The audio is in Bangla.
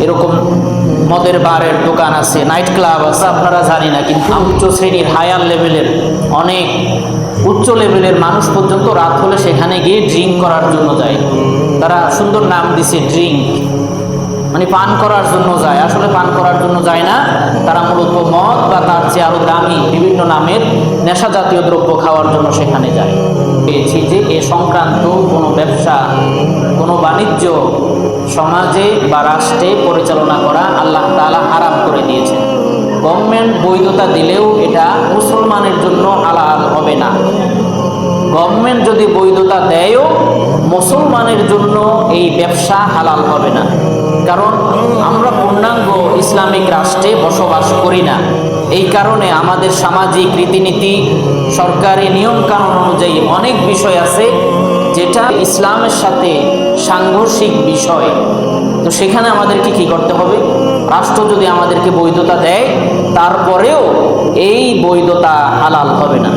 এরকম মদের বারের দোকান আছে, নাইট ক্লাব আছে, আপনারা জানি না, কিন্তু উচ্চ শ্রেণীর হায়ার লেভেলের অনেক উচ্চ লেভেলের মানুষ পর্যন্ত রাত হলে সেখানে গিয়ে ড্রিঙ্ক করার জন্য যায়। তারা সুন্দর নাম দিছে ড্রিঙ্ক, মানে পান করার জন্য যায়, আসলে পান করার জন্য যায় না, তারা মূলত মদ বা তার চেয়ে আরো দামি বিভিন্ন নামের নেশা জাতীয় দ্রব্য খাওয়ার জন্য সেখানে যায়। পেয়েছি যে এ সংক্রান্ত কোনো ব্যবসা, কোনো বাণিজ্য সমাজে বা রাষ্ট্রে পরিচালনা করা আল্লাহ তাআলা হারাম করে দিয়েছেন। গভর্নমেন্ট বৈধতা দিলেও এটা মুসলমানের জন্য হালাল হবে না। গভর্নমেন্ট যদি বৈধতা দেয়ও মুসলমানের জন্য এই ব্যবসা হালাল হবে না, কারণ আমরা পূর্ণাঙ্গ ইসলামিক রাষ্ট্রে বসবাস করি না। এই কারণে আমাদের সামাজিক রীতিনীতি, সরকারি নিয়ম কানুন অনুযায়ী অনেক বিষয় আছে যেটা ইসলামের সাথে সাংঘর্ষিক বিষয়। তো সেখানে আমাদেরকে কি করতে হবে? রাষ্ট্র যদি আমাদেরকে বৈধতা দেয় তারপরেও এই বৈধতা হালাল হবে না।